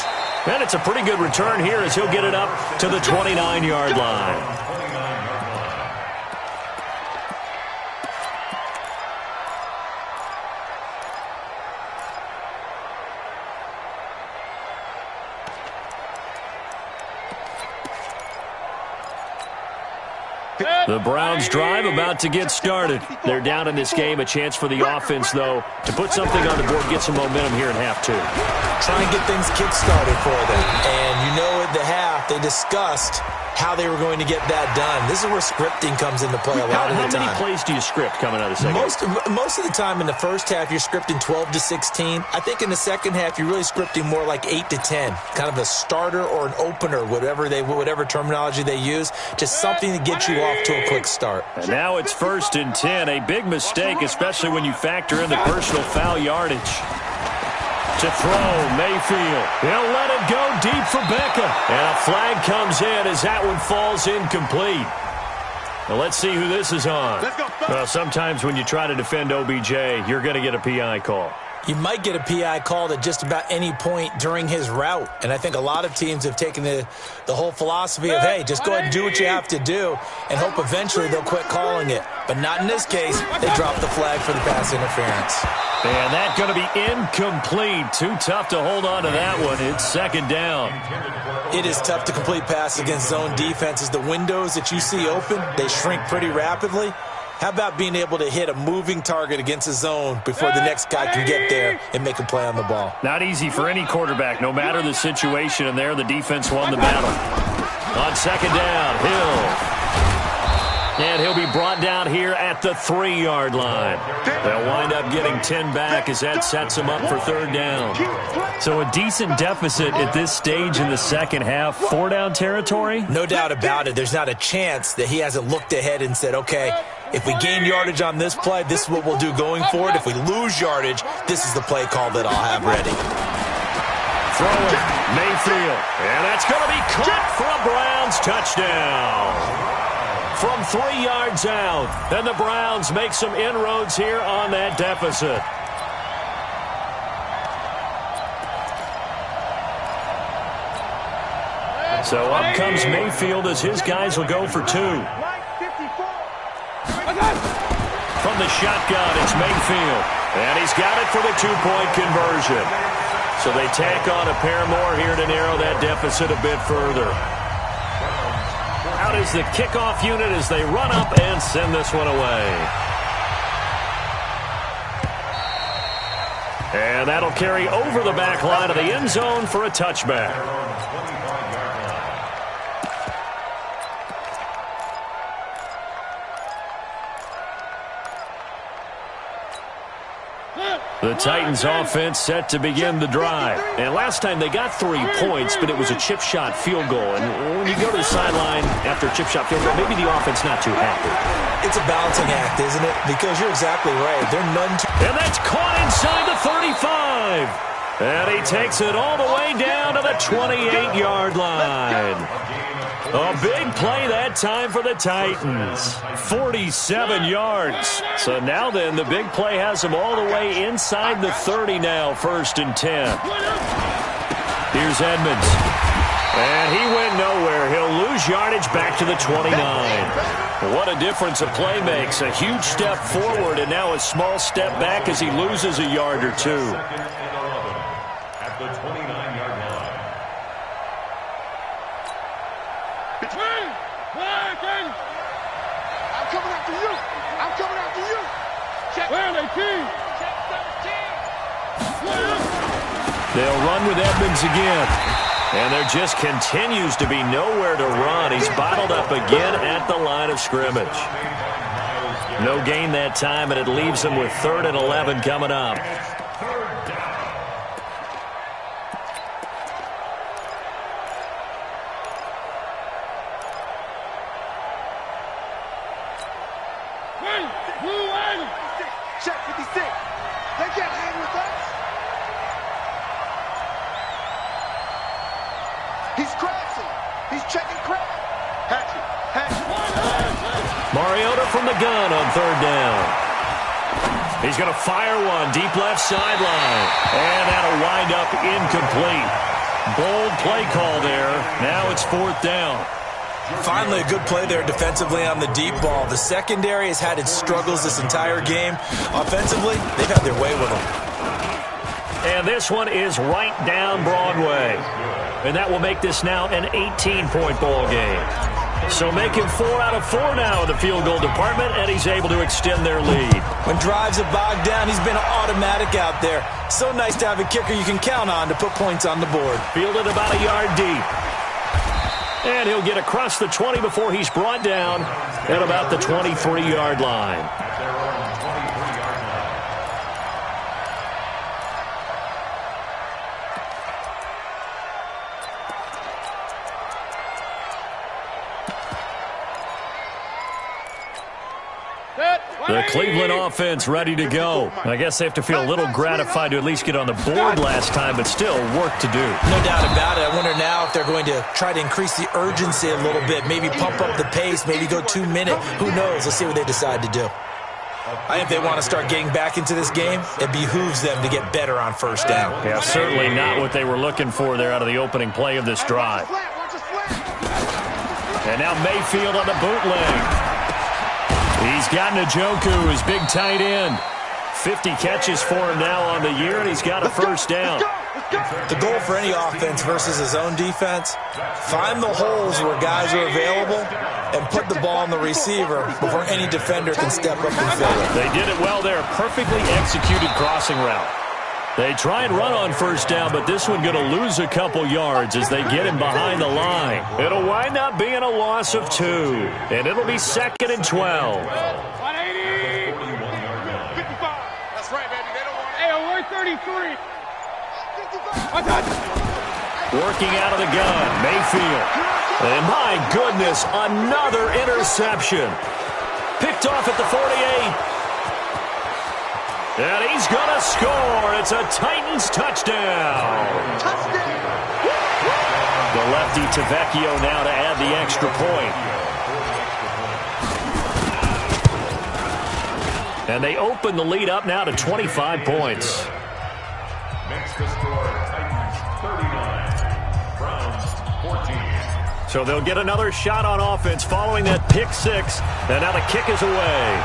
And it's a pretty good return here as he'll get it up to the 29-yard line. The Browns drive about to get started. They're down in this game. A chance for the offense, though, to put something on the board, get some momentum here in half 2. Try and get things kick-started for them. And you know at the half, they discussed how they were going to get that done. This is where scripting comes into play a lot of the time. How many plays do you script coming out of the second? Most of the time in the first half, you're scripting 12 to 16. I think in the second half, you're really scripting more like 8 to 10. Kind of a starter or an opener, whatever terminology they use. Just something to get you off to a quick start. And now it's 1st and 10. A big mistake, especially when you factor in the personal foul yardage. To throw, Mayfield. He'll let it go deep for Beckham. And a flag comes in as that one falls incomplete. Now let's see who this is on. Well, sometimes when you try to defend OBJ, you're going to get a PI call. You might get a PI called at just about any point during his route. And I think a lot of teams have taken the whole philosophy of, hey, just go ahead and do what you have to do and hope eventually they'll quit calling it. But not in this case. They dropped the flag for the pass interference. And that's going to be incomplete. Too tough to hold on to that one. It's 2nd down. It is tough to complete passes against zone defenses. The windows that you see open, they shrink pretty rapidly. How about being able to hit a moving target against a zone before the next guy can get there and make a play on the ball? Not easy for any quarterback, no matter the situation, and there the defense won the battle. On 2nd down, Hill. And he'll be brought down here at the 3-yard line. They'll wind up getting 10 back as that sets them up for 3rd down. So a decent deficit at this stage in the second half. 4-down territory? No doubt about it. There's not a chance that he hasn't looked ahead and said, okay, if we gain yardage on this play, this is what we'll do going forward. If we lose yardage, this is the play call that I'll have ready. Throwing Mayfield. And that's going to be caught for a Browns touchdown. From 3 yards out, and the Browns make some inroads here on that deficit. So up comes Mayfield as his guys will go for 2. From the shotgun, it's Mayfield. And he's got it for the 2-point conversion. So they tack on a pair more here to narrow that deficit a bit further. Out is the kickoff unit as they run up and send this one away. And that'll carry over the back line of the end zone for a touchback. The Titans offense set to begin the drive. And last time they got 3 points, but it was a chip shot field goal. And when you go to the sideline after a chip shot field goal, maybe the offense not too happy. It's a balancing act, isn't it? Because you're exactly right. They're none too... And that's caught inside the 35. And he takes it all the way down to the 28-yard line. A big play that time for the Titans. 47 yards. So now then, the big play has them all the way inside the 30 now, 1st and 10. Here's Edmonds. And he went nowhere. He'll lose yardage back to the 29. What a difference a play makes. A huge step forward and now a small step back as he loses a yard or 2. At the 29-yard line. I'm coming after you. I'm coming after you. Check. Where are they, team? Check 13. They'll run with Edmonds again. And there just continues to be nowhere to run. He's bottled up again at the line of scrimmage. No gain that time, and it leaves him with 3rd and 11 coming up. Check 56. They can't hang with us. He's crashing. He's checking crash. Hatchet. Mariota from the gun on 3rd down. He's going to fire one deep left sideline. And that'll wind up incomplete. Bold play call there. Now it's 4th down. Finally, a good play there defensively on the deep ball. The secondary has had its struggles this entire game. Offensively, they've had their way with them. And this one is right down Broadway. And that will make this now an 18-point ball game. So making 4 out of 4 now in the field goal department, and he's able to extend their lead. When drives have bogged down, he's been automatic out there. So nice to have a kicker you can count on to put points on the board. Fielded about a yard deep. And he'll get across the 20 before he's brought down at about the 23-yard line. The Cleveland offense ready to go. I guess they have to feel a little gratified to at least get on the board last time, but still work to do. No doubt about it. I wonder now if they're going to try to increase the urgency a little bit, maybe pump up the pace, maybe go 2-minute. Who knows? Let's see what they decide to do. I think if they want to start getting back into this game, it behooves them to get better on 1st down. Yeah, certainly not what they were looking for there out of the opening play of this drive. And now Mayfield on the bootleg. He's got Njoku, his big tight end. 50 catches for him now on the year, and he's got a 1st down. The goal for any offense versus his own defense, find the holes where guys are available and put the ball on the receiver before any defender can step up and fill it. They did it well there. Perfectly executed crossing route. They try and run on first down, but this one going to lose a couple yards as they get him behind the line. It'll wind up being a loss of 2, and it'll be 2nd and 12. 180. 55. That's right, baby. They don't want it. Hey, we're 33. 55. Working out of the gun, Mayfield. And my goodness, another interception. Picked off at the 48. And he's going to score. It's a Titans touchdown. The lefty Tavecchio now to add the extra point. And they open the lead up now to 25 points. Makes the score Titans 39, Browns 14. So they'll get another shot on offense following that pick 6. And now the kick is away.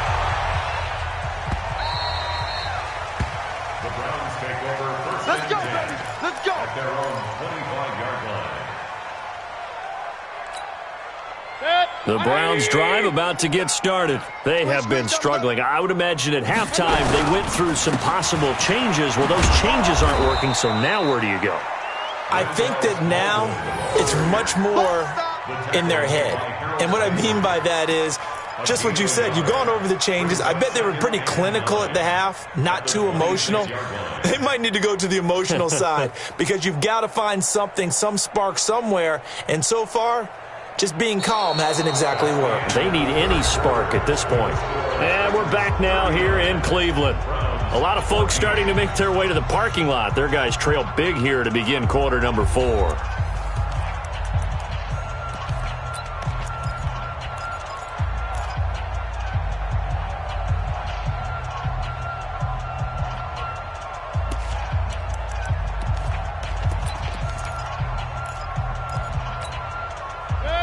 Let's go, baby. Let's go. At their own 25-yard line. The Browns drive about to get started. They have been struggling. I would imagine at halftime they went through some possible changes. Well, those changes aren't working, so now where do you go? I think that now it's much more in their head. And what I mean by that is just what you said. You've gone over the changes. I bet they were pretty clinical at the half, not too emotional. They might need to go to the emotional side because you've got to find something, some spark somewhere. And so far, just being calm hasn't exactly worked. They need any spark at this point. And we're back now here in Cleveland. A lot of folks starting to make their way to the parking lot. Their guys trail big here to begin quarter number 4.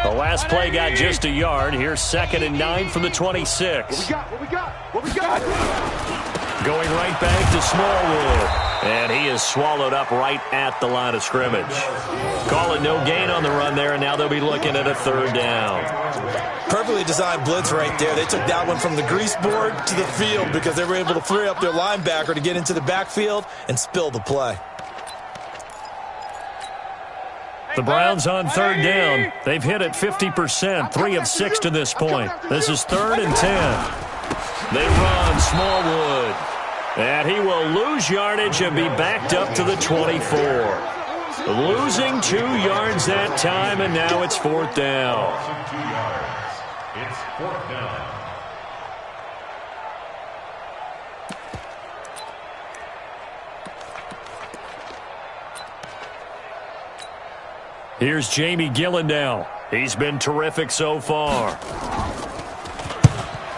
The last play got just a yard. Here's 2nd and 9 from the 26. What we got? Going right back to Smallwood. And he is swallowed up right at the line of scrimmage. Call it no gain on the run there, and now they'll be looking at a 3rd down. Perfectly designed blitz right there. They took that one from the grease board to the field because they were able to free up their linebacker to get into the backfield and spill the play. The Browns on 3rd down. They've hit it 50%, 3 of 6 to this point. This is 3rd and 10. They run Smallwood. And he will lose yardage and be backed up to the 24. Losing 2 yards that time, and now it's 4th down. 2 yards. It's 4th down. Here's Jamie Gillen now. He's been terrific so far.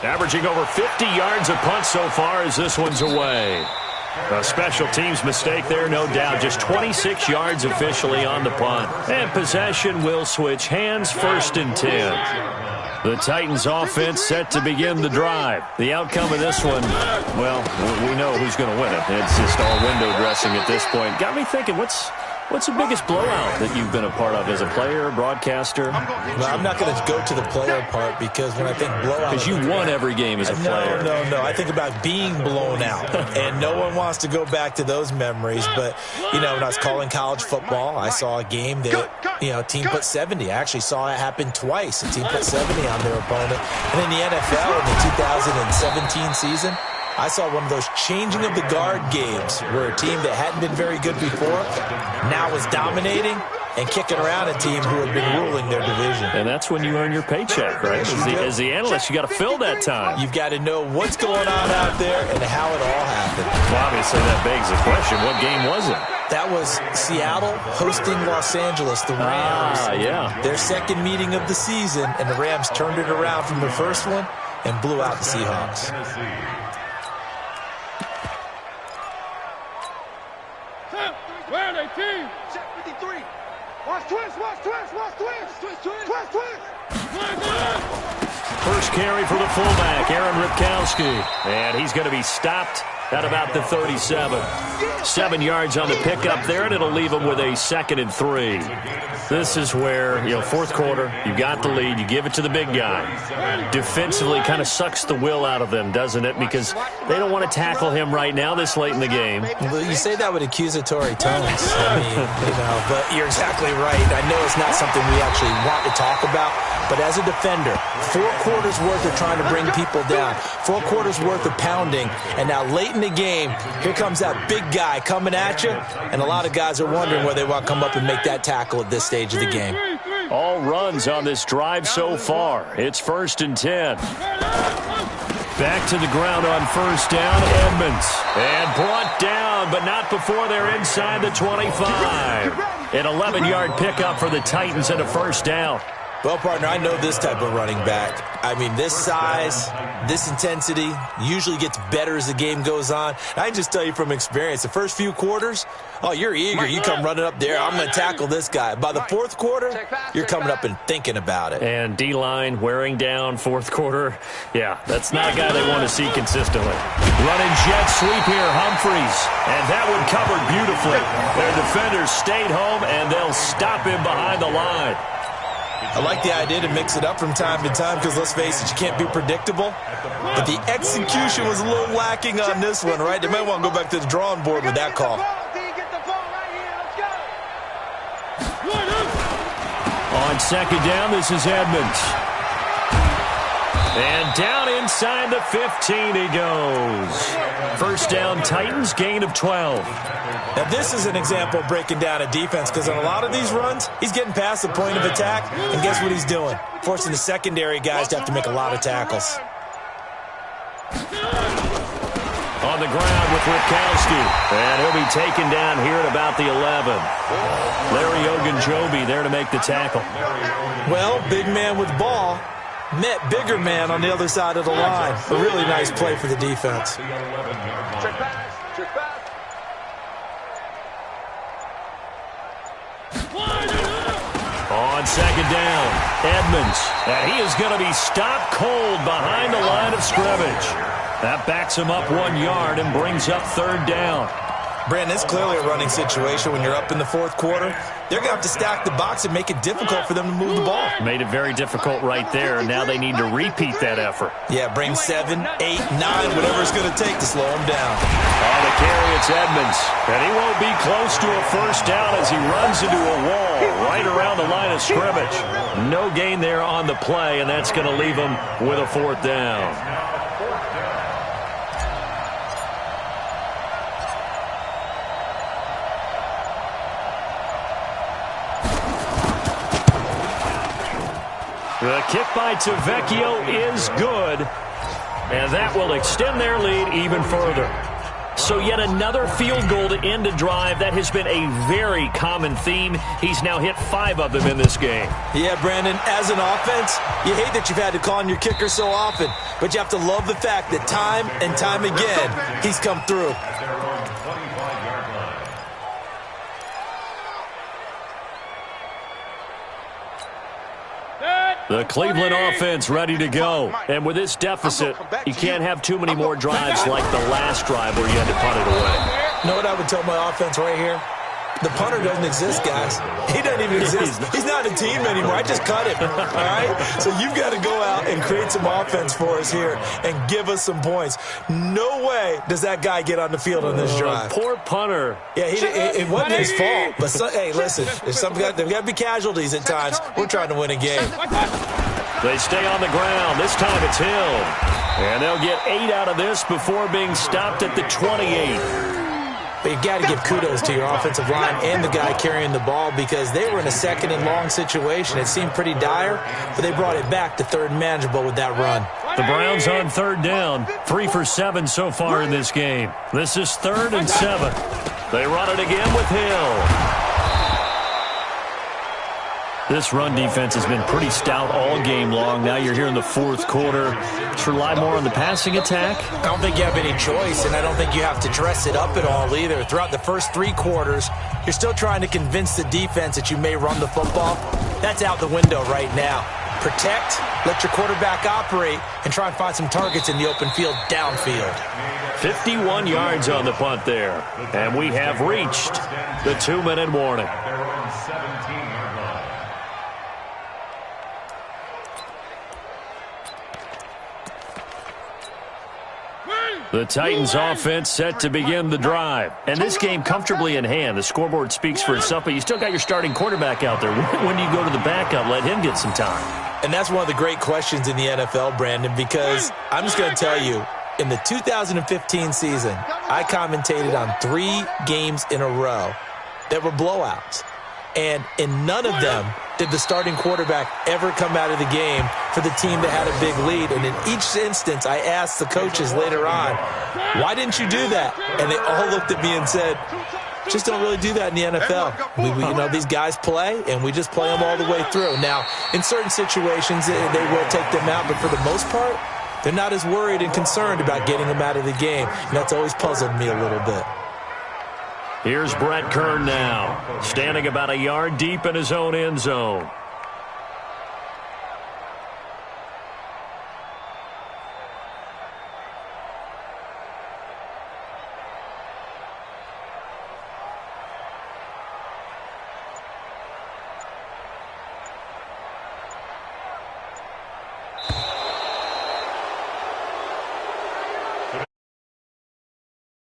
Averaging over 50 yards a punt so far as this one's away. A special teams mistake there, no doubt. Just 26 yards officially on the punt. And possession will switch hands, 1st and 10. The Titans offense set to begin the drive. The outcome of this one, well, we know who's going to win it. It's just all window dressing at this point. Got me thinking, what's the biggest blowout that you've been a part of as a player, broadcaster? No, I'm not going to go to the player part because when I think blowout... Because you won every game as a player. No. I think about being blown out. And no one wants to go back to those memories. But, when I was calling college football, I saw a game that, team put 70. I actually saw it happen twice. A team put 70 on their opponent. And in the NFL in the 2017 season, I saw one of those changing of the guard games where a team that hadn't been very good before now was dominating and kicking around a team who had been ruling their division. And that's when you earn your paycheck, right? As the analyst, you got to fill that time. You've got to know what's going on out there and how it all happened. Well, obviously, that begs the question, what game was it? That was Seattle hosting Los Angeles, the Rams. Yeah. Their second meeting of the season, and the Rams turned it around from the first one and blew out the Seahawks. Where are they, team? Check 53. Watch twist. First carry for the fullback, Aaron Ripkowski. And he's going to be stopped at about the 37. 7 yards on the pickup there, and it'll leave them with a 2nd and 3. This is where, fourth quarter, you got the lead, you give it to the big guy. Defensively kind of sucks the will out of them, doesn't it? Because they don't want to tackle him right now this late in the game. Well, you say that with accusatory tones. I mean, but you're exactly right. I know it's not something we actually want to talk about, but as a defender, 4 quarters worth of trying to bring people down, 4 quarters worth of pounding, and now late in the game, here comes that big guy coming at you, and a lot of guys are wondering whether they want to come up and make that tackle at this stage of the game. All runs on this drive so far. It's 1st and 10. Back to the ground on 1st down, Edmonds. And brought down, but not before they're inside the 25. An 11-yard pickup for the Titans and a 1st down. Well, partner, I know this type of running back. I mean, this size, this intensity usually gets better as the game goes on. I can just tell you from experience, the first few quarters, oh, you're eager. You come running up there, I'm going to tackle this guy. By the 4th quarter, you're coming up and thinking about it. And D-line wearing down 4th quarter. Yeah, that's not a guy they want to see consistently. Running jet sweep here, Humphreys. And that one covered beautifully. Their defenders stayed home, and they'll stop him behind the line. I like the idea to mix it up from time to time because, let's face it, you can't be predictable. But the execution was a little lacking on this one, right? They might want to go back to the drawing board with that call. On 2nd down, this is Edmonds. And down inside the 15 he goes. 1st down, Titans, gain of 12. Now, this is an example of breaking down a defense because on a lot of these runs, he's getting past the point of attack, and guess what he's doing? Forcing the secondary guys to have to make a lot of tackles. On the ground with Ripkowski. And he'll be taken down here at about the 11. Larry Ogunjobi there to make the tackle. Well, big man with ball met bigger man on the other side of the line. A really nice play for the defense. Check pass. Check pass. On 2nd down, Edmonds. And he is going to be stopped cold behind the line of scrimmage. That backs him up 1 yard and brings up 3rd down. Brandon, it's clearly a running situation when you're up in the 4th quarter. They're going to have to stack the box and make it difficult for them to move the ball. Made it very difficult right there. Now they need to repeat that effort. Yeah, bring 7, 8, 9, whatever it's going to take to slow them down. On the carry, it's Edmonds. And he won't be close to a 1st down as he runs into a wall right around the line of scrimmage. No gain there on the play, and that's going to leave him with a 4th down. The kick by Tavecchio is good, and that will extend their lead even further. So yet another field goal to end a drive. That has been a very common theme. He's now hit 5 of them in this game. Yeah, Brandon, as an offense, you hate that you've had to call on your kicker so often, but you have to love the fact that time and time again, he's come through. The Cleveland offense ready to go. And with this deficit, you can't have too many more drives like the last drive where you had to punt it away. You know what I would tell my offense right here? The punter doesn't exist, guys. He doesn't even exist. He's not a team anymore. I just cut him, all right? So you've got to go out and create some offense for us here and give us some points. No way does that guy get on the field on this drive. Poor punter. Yeah, it wasn't his fault. But, hey, listen, there's got to be casualties at times. We're trying to win a game. They stay on the ground. This time it's Hill. And they'll get 8 out of this before being stopped at the 28. But you've got to give kudos to your offensive line and the guy carrying the ball because they were in a 2nd and long situation. It seemed pretty dire, but they brought it back to 3rd and manageable with that run. The Browns on 3rd down, 3 for 7 so far in this game. This is 3rd and 7. They run it again with Hill. This run defense has been pretty stout all game long. Now you're here in the 4th quarter. Just rely more on the passing attack. I don't think you have any choice, and I don't think you have to dress it up at all either. Throughout the first 3 quarters, you're still trying to convince the defense that you may run the football. That's out the window right now. Protect, let your quarterback operate, and try and find some targets in the open field downfield. 51 yards on the punt there. And we have reached the 2-minute warning. The Titans offense set to begin the drive. And this game comfortably in hand. The scoreboard speaks for itself, but you still got your starting quarterback out there. When do you go to the backup, let him get some time? And that's one of the great questions in the NFL, Brandon, because I'm just going to tell you, in the 2015 season, I commentated on 3 games in a row that were blowouts. And in none of them did the starting quarterback ever come out of the game for the team that had a big lead. And in each instance, I asked the coaches later on, why didn't you do that? And they all looked at me and said, just don't really do that in the NFL. You know, these guys play, and we just play them all the way through. Now, in certain situations, they will take them out, but for the most part, they're not as worried and concerned about getting them out of the game. And that's always puzzled me a little bit. Here's Brett Kern now, standing about a yard deep in his own end zone.